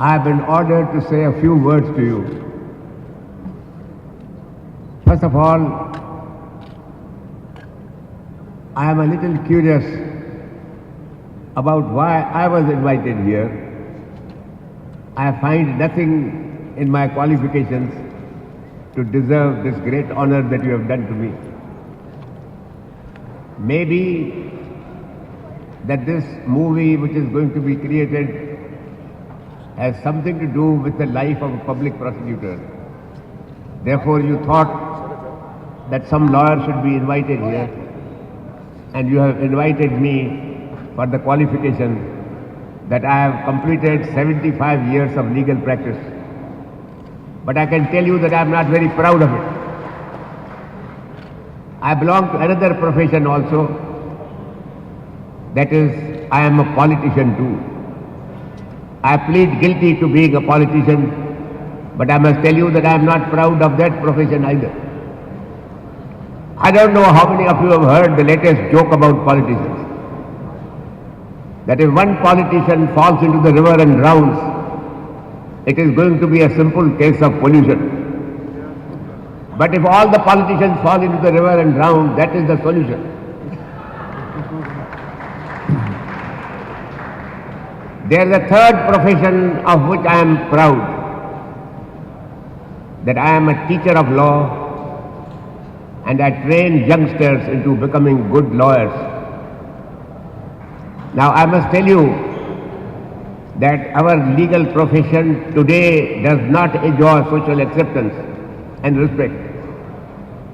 I have been ordered to say a few words to you. First of all, I am a little curious about why I was invited here. I find nothing in my qualifications to deserve this great honor that you have done to me. Maybe that this movie which is going to be created has something to do with the life of a public prosecutor. Therefore you thought that some lawyer should be invited here, and you have invited me for the qualification that I have completed 75 years of legal practice. But I can tell you that I am not very proud of it. I belong to another profession also, that is, I am a politician too. I plead guilty to being a politician, but I must tell you that I am not proud of that profession either. I don't know how many of you have heard the latest joke about politicians. That if one politician falls into the river and drowns, it is going to be a simple case of pollution. But if all the politicians fall into the river and drown, that is the solution. There is a third profession of which I am proud, that I am a teacher of law and I train youngsters into becoming good lawyers. Now I must tell you that our legal profession today does not enjoy social acceptance and respect,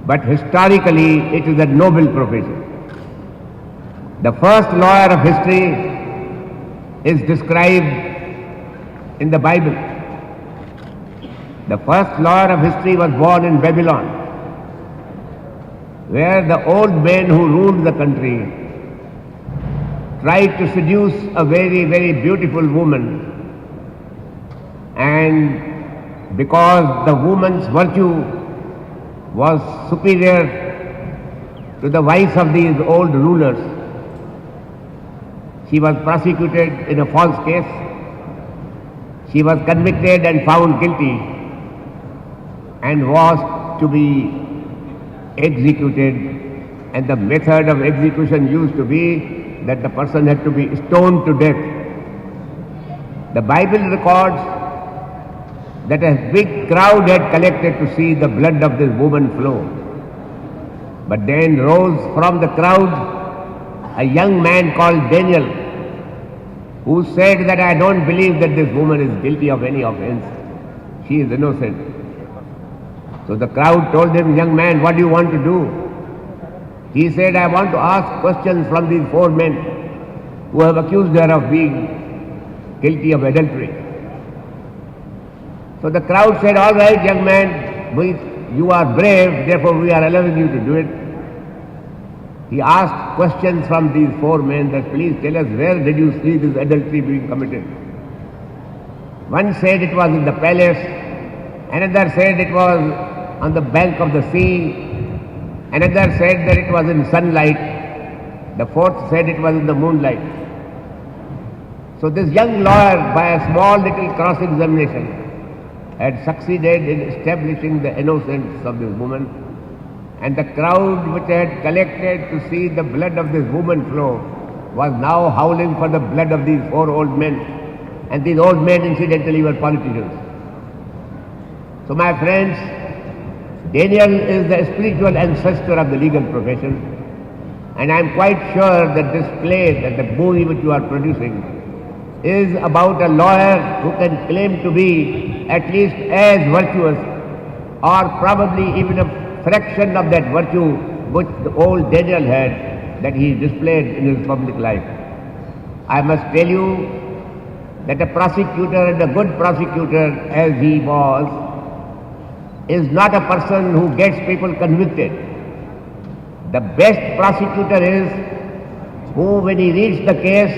but historically it is a noble profession. The first lawyer of history is described in the Bible. The first lawyer of history was born in Babylon, where the old man who ruled the country tried to seduce a very, very beautiful woman, and because the woman's virtue was superior to the vice of these old rulers, she was prosecuted in a false case. She was convicted and found guilty and was to be executed, and the method of execution used to be that the person had to be stoned to death. The Bible records that a big crowd had collected to see the blood of this woman flow. But then rose from the crowd a young man called Daniel, who said that I don't believe that this woman is guilty of any offense. She is innocent. So the crowd told him, young man, what do you want to do? He said, I want to ask questions from these four men who have accused her of being guilty of adultery. So the crowd said, all right, young man, you are brave, therefore we are allowing you to do it. He asked questions from these four men that please tell us, where did you see this adultery being committed? One said it was in the palace, another said it was on the bank of the sea, another said that it was in sunlight, the fourth said it was in the moonlight. So this young lawyer, by a small little cross-examination, had succeeded in establishing the innocence of this woman, and the crowd which had collected to see the blood of this woman flow was now howling for the blood of these four old men, and these old men incidentally were politicians. So my friends, Daniel is the spiritual ancestor of the legal profession, and I am quite sure that this play, that the movie which you are producing, is about a lawyer who can claim to be at least as virtuous, or probably even a fraction of that virtue which the old Daniel had, that he displayed in his public life. I must tell you that a prosecutor, and a good prosecutor as he was, is not a person who gets people convicted. The best prosecutor is who, when he reads the case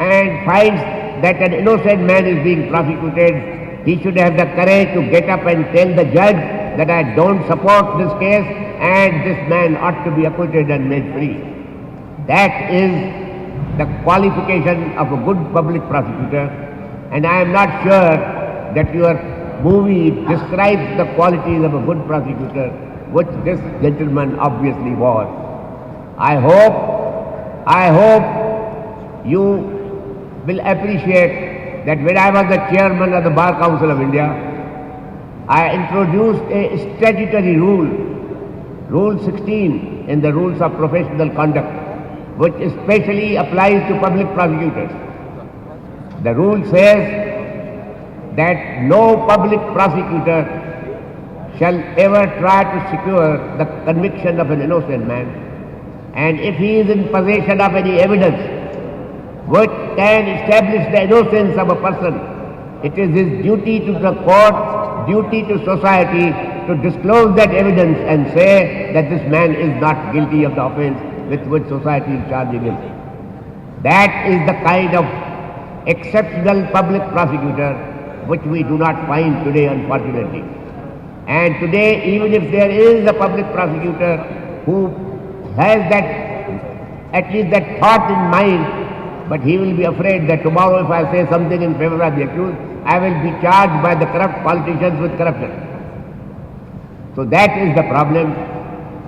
and finds that an innocent man is being prosecuted, he should have the courage to get up and tell the judge that I don't support this case and this man ought to be acquitted and made free. That is the qualification of a good public prosecutor, And I am not sure that your movie describes the qualities of a good prosecutor, which this gentleman obviously was. I hope you will appreciate that when I was the chairman of the Bar Council of India, I introduced a statutory rule, Rule 16 in the Rules of Professional Conduct, which especially applies to public prosecutors. The rule says that no public prosecutor shall ever try to secure the conviction of an innocent man, and if he is in possession of any evidence which can establish the innocence of a person, it is his duty to the court, duty to society to disclose that evidence and say that this man is not guilty of the offence with which society is charging him. That is the kind of exceptional public prosecutor which we do not find today, unfortunately. And today, even if there is a public prosecutor who has that, at least that thought in mind, but he will be afraid that tomorrow if I say something in favor of the accused, I will be charged by the corrupt politicians with corruption. So that is the problem,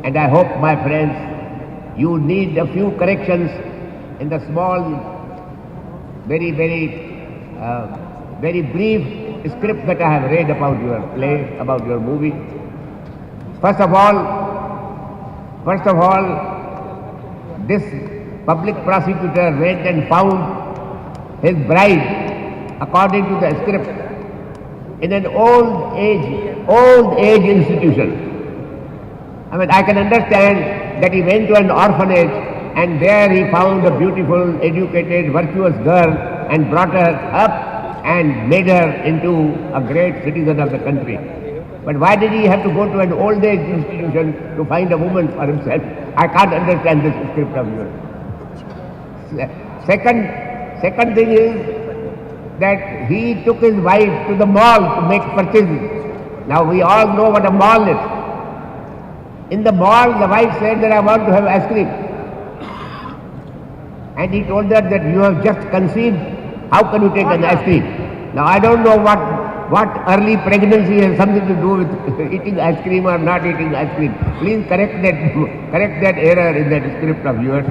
and I hope, my friends, you need a few corrections in the small, very brief script that I have read about your play, about your movie. First of all, this public prosecutor went and found his bride, according to the script, in an old age institution. I mean, I can understand that he went to an orphanage and there he found a beautiful, educated, virtuous girl and brought her up and made her into a great citizen of the country. But why did he have to go to an old age institution to find a woman for himself? I can't understand this script of yours. Second thing is that he took his wife to the mall to make purchases. Now we all know what a mall is. In the mall, the wife said that I want to have ice cream. And he told her that you have just conceived. How can you take an ice cream? Now I don't know what early pregnancy has something to do with eating ice cream or not eating ice cream. Please correct that error in that script of yours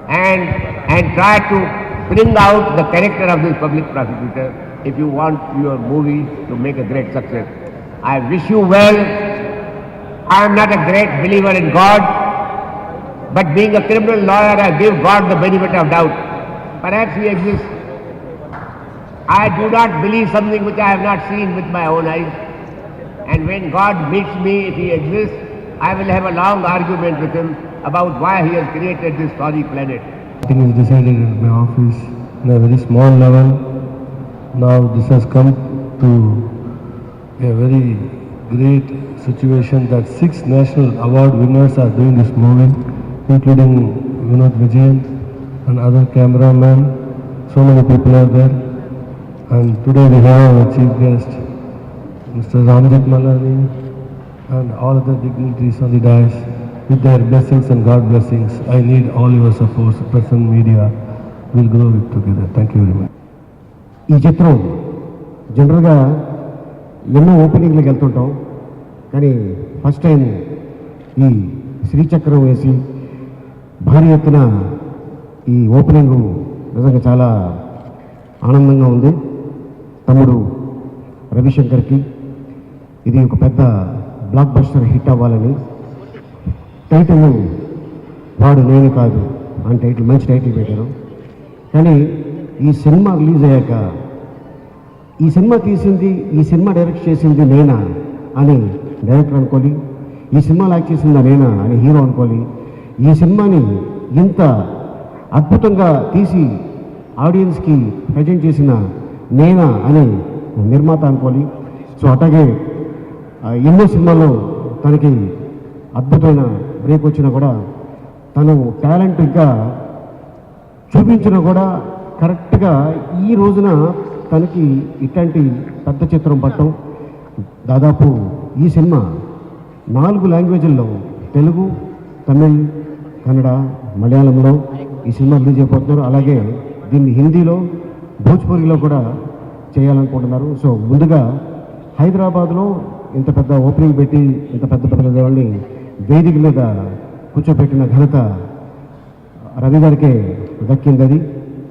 and try to bring out the character of this public prosecutor if you want your movie to make a great success. I wish you well. I am not a great believer in God, but being a criminal lawyer, I give God the benefit of doubt. Perhaps he exists. I do not believe something which I have not seen with my own eyes. And when God meets me, if he exists, I will have a long argument with him about why he has created this sorry planet. Nothing is decided in my office on a very small level. Now this has come to a very great situation that 6 national award winners are doing this movie, including Vinod Vijayan and other cameramen. So many people are there. And today we have our chief guest, Mr. Ramjit Malani, and all other dignitaries on the dais with their blessings and God blessings. I need all your support. Press and media will grow it together. Thank you very much. ఈ చిత్రం జనరల్గా ఎన్నో ఓపెనింగ్లకు వెళ్తుంటాం, కానీ first time ఈ శ్రీచక్రం వేసి భారీ ఎత్తున ఈ ఓపెనింగ్ నిజంగా చాలా ఆనందంగా ఉంది. తమ్ముడు రవిశంకర్కి ఇది ఒక పెద్ద బ్లాక్ బస్టర్ హిట్ అవ్వాలని, టైటిల్ వాడు నేను కాదు అని టైటిల్, మంచి టైటిల్ పెట్టారు. కానీ ఈ సినిమా రిలీజ్ అయ్యాక ఈ సినిమా తీసింది, ఈ సినిమా డైరెక్ట్ చేసింది నేనా అని డైరెక్టర్ అనుకోవాలి, ఈ సినిమాలో యాక్ట్ చేసిందా నేనా అని హీరో అనుకోవాలి, ఈ సినిమాని ఇంత అద్భుతంగా తీసి ఆడియన్స్కి ప్రజెంట్ చేసిన నేనా అని నిర్మాత అనుకోవాలి. సో అట్లాగే ఎన్నో సినిమాల్లో తనకి అద్భుతమైన బ్రేక్ వచ్చినా కూడా తను టాలెంట్ ఇంకా చూపించినా కూడా కరెక్ట్గా ఈ రోజున తనకి ఇట్లాంటి పెద్ద చిత్రం పట్టడం, దాదాపు ఈ సినిమా 4 లాంగ్వేజ్ల్లో తెలుగు, తమిళ్, కన్నడ, మలయాళంలో ఈ సినిమా రిలీజ్ అయిపోతున్నారు. అలాగే దీన్ని హిందీలో, భోజ్పురిలో కూడా చేయాలనుకుంటున్నారు. సో ముందుగా హైదరాబాద్లో ఇంత పెద్ద ఓపెనింగ్ పెట్టి ఇంత పెద్ద పెద్ద వాళ్ళని వేదిక మీద కూర్చోబెట్టిన ఘనత రవి గారికే దక్కింది అది.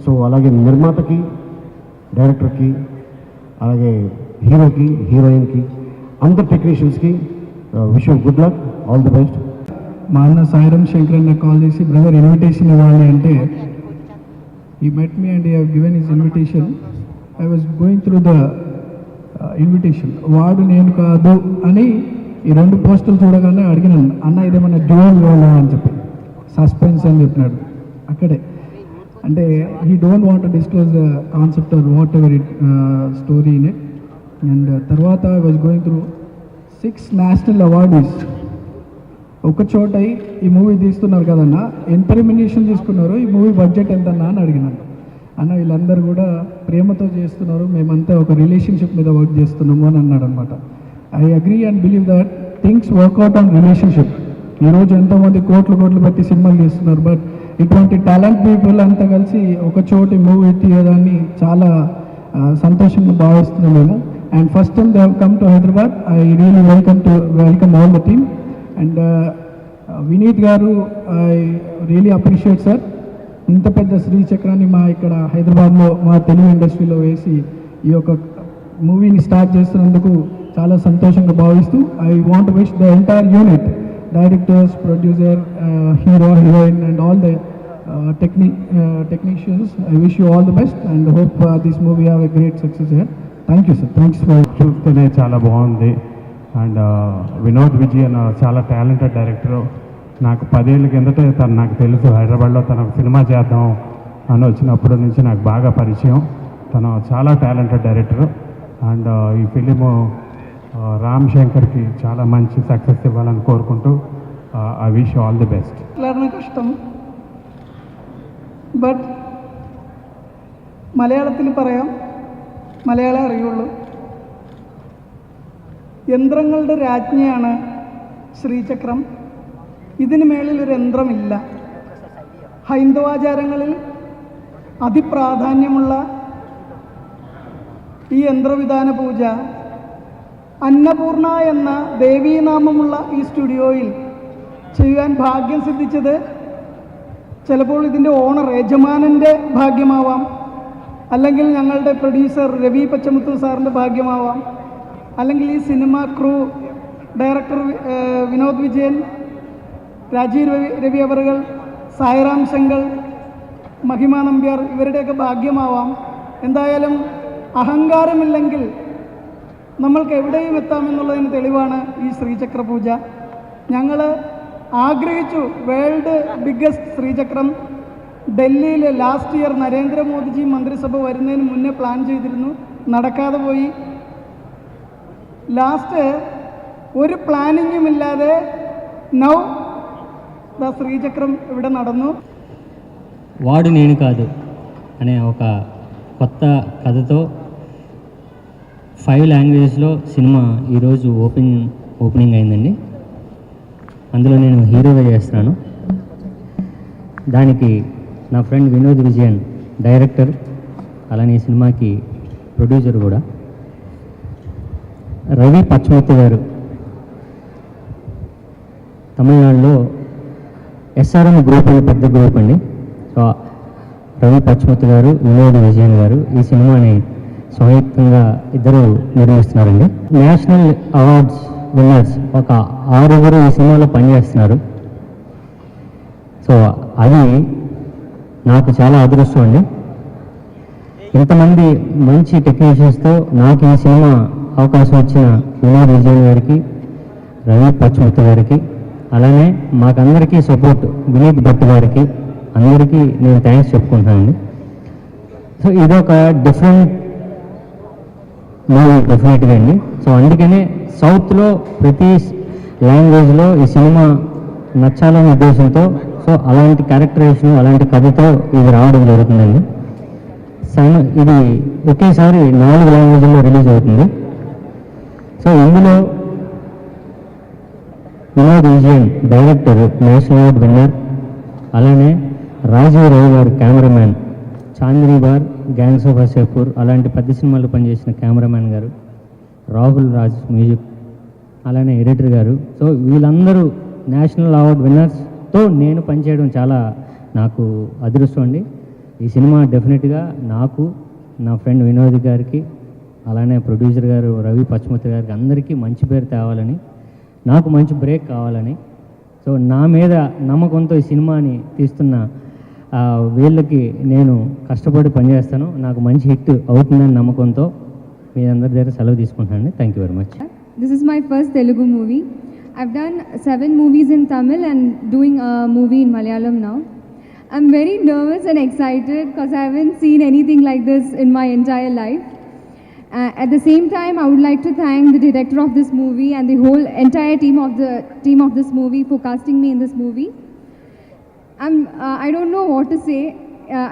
సో అలాగే నిర్మాతకి, డైరెక్టర్కి, అలాగే హీరోకి, హీరోయిన్కి, అందరు టెక్నీషియన్స్కి wish good luck, all the best. మా అన్న సాయిరామ్ శంకర్ అన్న కాల్ చేసి బ్రదర్ ఇన్విటేషన్ ఇవ్వాలి అంటే he met me and have given his invitation. I was going through the invitation. వాడు నేను కాదు అని ఈ 2 పోస్టులు చూడగానే అడిగినాను, అన్న ఇదేమన్నా డ్యూయల్ రోలా అని చెప్పి, సస్పెన్స్ అని చెప్పినాడు అక్కడే. అంటే he don't want to disclose the concept or whatever it story in it. And తర్వాత I was going through 6 national awardees ఒక చోట ఈ మూవీ తీస్తున్నారు కదన్న, ఎంత రెమ్యునరేషన్ తీసుకున్నారు, ఈ మూవీ బడ్జెట్ ఎంత అన్న అని అడిగినాను. అన్న వీళ్ళందరూ కూడా ప్రేమతో చేస్తున్నారు, మేమంతా ఒక రిలేషన్షిప్ మీద వర్క్ చేస్తున్నాము అని అన్నాడు అనమాట. I agree and believe that things work out on relationship. ఈరోజు ఎంతోమంది కోట్లు పెట్టి సినిమాలు తీస్తున్నారు, బట్ ఇటువంటి టాలెంట్ పీపుల్ అంతా కలిసి ఒక చోటి మూవీ తీయడాన్ని చాలా సంతోషంగా భావిస్తున్నాం మేము. And first time they have come to Hyderabad. I really welcome all the team. And Vineeth garu, I really appreciate sir, ఇంత పెద్ద శ్రీచక్రాన్ని మా ఇక్కడ హైదరాబాద్లో మా తెలుగు ఇండస్ట్రీలో వేసి ఈ యొక్క మూవీని స్టార్ట్ చేస్తున్నందుకు చాలా సంతోషంగా భావిస్తూ I want wish the entire unit, directors, producer, hero, heroine and all the technicians, I wish you all the best and hope this movie have a great success here. Thank you sir. Thanks for చూస్తేనే చాలా బాగుంది. And Vinod Vijayan చాలా talented director. నాకు 10 ఏళ్ళ కిందటే తను నాకు తెలుసు, హైదరాబాద్లో తన సినిమా చేద్దాం అని వచ్చినప్పటి నుంచి నాకు బాగా పరిచయం. తను చాలా టాలెంటెడ్ డైరెక్టర్. అండ్ ఈ ఫిలిము రామ్ శంకర్కి చాలా మంచి సక్సెస్ ఇవ్వాలని కోరుకుంటూ I wish all the best. കഷ്ടം, ബട്ട് മലയാളത്തിൽ പറയാം, മലയാളം അറിയുള്ളൂ. യന്ത്രങ്ങളുടെ രാജ്ഞിയാണ് ശ്രീചക്രം. ഇതിന് മേളിലൊരു യന്ത്രമില്ല. ഹൈന്ദവാചാരങ്ങളിൽ അതിപ്രാധാന്യമുള്ള ഈ യന്ത്രവിധാന പൂജ അന്നപൂർണ എന്ന ദേവീനാമമുള്ള ഈ സ്റ്റുഡിയോയിൽ ചെയ്യാൻ ഭാഗ്യം സിദ്ധിച്ചത് ചിലപ്പോൾ ഇതിൻ്റെ ഓണർ യജമാനൻ്റെ ഭാഗ്യമാവാം, അല്ലെങ്കിൽ ഞങ്ങളുടെ പ്രൊഡ്യൂസർ രവി പച്ചമുത്തു സാറിൻ്റെ ഭാഗ്യമാവാം, അല്ലെങ്കിൽ ഈ cinema crew, director Vinod Vijayan, Rajeev Ravi അവറുകൾ, സായിറാം ശങ്കർ, മഹിമ നമ്പ്യാർ, ഇവരുടെയൊക്കെ ഭാഗ്യമാവാം. എന്തായാലും അഹങ്കാരമില്ലെങ്കിൽ നമ്മൾക്ക് എവിടെയും എത്താമെന്നുള്ളതിന് തെളിവാണ് ഈ ശ്രീചക്ര പൂജ. ഞങ്ങൾ ആഗ്രഹിച്ചു വേൾഡ് ബിഗ്ഗസ്റ്റ് ശ്രീചക്രം ഡൽഹിയിൽ ലാസ്റ്റ് ഇയർ നരേന്ദ്രമോദിജി മന്ത്രിസഭ വരുന്നതിന് മുന്നേ പ്ലാൻ ചെയ്തിരുന്നു, നടക്കാതെ പോയി. ലാസ്റ്റ് ഒരു പ്ലാനിങ്ങും ഇല്ലാതെ നൗ ദ ശ്രീചക്രം ഇവിടെ നടന്നു. వాడు నేను కాదు అనే ఒక కొత్త కథతో 5 లాంగ్వేజ్లో సినిమా ఈరోజు ఓపెనింగ్ అయిందండి. అందులో నేను హీరోగా చేస్తున్నాను. దానికి నా ఫ్రెండ్ వినోద్ విజయన్ డైరెక్టర్, అలానే ఈ సినిమాకి ప్రొడ్యూసర్ కూడా. రవి పచ్చమూర్తి గారు తమిళనాడులో ఎస్ఆర్ఎం గ్రూప్ అనే పెద్ద గ్రూప్ అండి. సో రవి పచ్చమూర్తి గారు, వినోద్ విజయన్ గారు ఈ సినిమాని సంయుక్తంగా ఇద్దరు నిర్మిస్తున్నారండి. నేషనల్ అవార్డ్స్ విన్నర్స్ ఒక 6 ఈ సినిమాలో పనిచేస్తున్నారు. సో అది నాకు చాలా అదృష్టం అండి. ఇంతమంది మంచి టెక్నీషియన్స్తో నాకు ఈ సినిమా అవకాశం ఇచ్చిన వినోద్ విజయన్ గారికి, రవి పచ్చమూర్తి గారికి, అలానే మాకందరికీ సపోర్ట్ వినీత్ భట్ గారికి, అందరికీ నేను థ్యాంక్స్ చెప్పుకుంటానండి. సో ఇదొక డిఫరెంట్ మూవీ డెఫినెట్గా అండి. సో అందుకనే సౌత్లో ప్రతి లాంగ్వేజ్లో ఈ సినిమా నచ్చాలనే ఉద్దేశంతో సో అలాంటి క్యారెక్టరైజేషన్, అలాంటి కథతో ఇది రావడం జరుగుతుందండి. ఇది ఒకేసారి 4 లాంగ్వేజ్లో రిలీజ్ అవుతుంది. సో ఇందులో Vinod Vijayan director, national award winner, అలానే Rajeev Rao garu cameraman, Chandni Bar, gangs of Wasseypur అలాంటి పెద్ద సినిమాలు పనిచేసిన కెమెరామ్యాన్ గారు, రాహుల్ రాజ్ మ్యూజిక్, అలానే ఎడిటర్ గారు. సో వీళ్ళందరూ నేషనల్ అవార్డ్ విన్నర్స్తో నేను పనిచేయడం చాలా నాకు అదృష్టం అండి. ఈ సినిమా డెఫినెట్గా నాకు, నా ఫ్రెండ్ వినోద్ గారికి, అలానే ప్రొడ్యూసర్ గారు రవి పచ్మతి గారికి అందరికీ మంచి పేరు తేవాలని, నాకు మంచి బ్రేక్ కావాలని, సో నా మీద నమ్మకంతో ఈ సినిమాని తీస్తున్న వీళ్ళకి నేను కష్టపడి పనిచేస్తాను. నాకు మంచి హిట్ అవుతుందని నమ్మకంతో మీ అందరి దగ్గర సెలవు తీసుకుంటానండి. Thank you very much. This is my first Telugu movie. I've done 7 movies in Tamil and doing a movie in Malayalam now. I'm very nervous and excited because I haven't seen anything like this in my entire life. At the same time, I would like to thank the director of this movie and the whole entire team of this movie for casting me in this movie. I don't know what to say.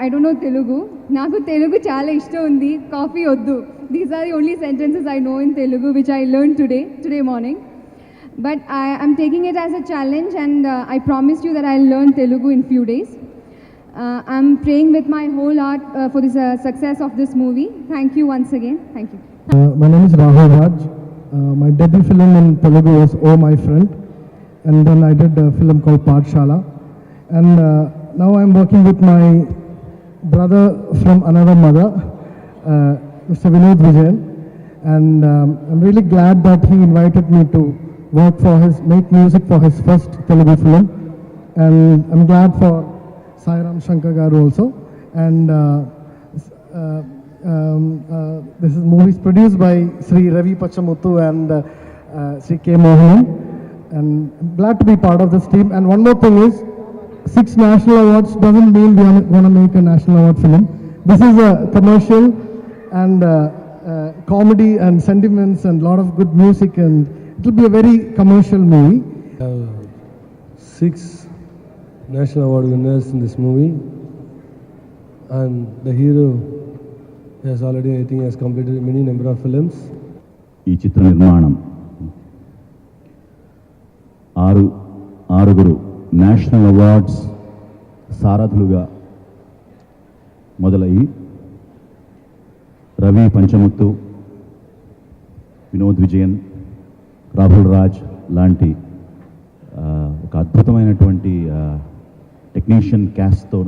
I don't know Telugu. Naku Telugu chala ishtam undi. Coffee oddu. These are the only sentences I know in Telugu, which I learned today morning. But I'm taking it as a challenge, and I promised you that I'll learn Telugu in few days. I'm praying with my whole heart for the success of this movie. Thank you once again. Thank you. My name is Rahul Raj. My debut film in Telugu was Oh My Friend, and then I did a film called Pathshala. And now I'm working with my brother from another mother, Mr. Vinod Vijayan, and I'm really glad that he invited me to make music for his first Telugu film, and I'm glad for Sairam Shankar Garu also. And this movie is produced by Sri Ravi Pachamuthu and Sri K. Mohan, and I'm glad to be part of this team. And one more thing is, 6 national awards doesn't mean we are going to make a national award film. This is a commercial and comedy and sentiments and lot of good music, and it will be a very commercial movie. 6 national award winners in this movie, and the hero has already, I think, has completed many number of films. ఈ చిత్ర నిర్మాణం ఆరుగురు national awards సారథులుగా మొదలయ్యి రవి పంచముత్తు, వినోద్ విజయన్, రాహుల్ రాజ్ లాంటి ఒక అద్భుతమైనటువంటి technician క్యాస్ట్తో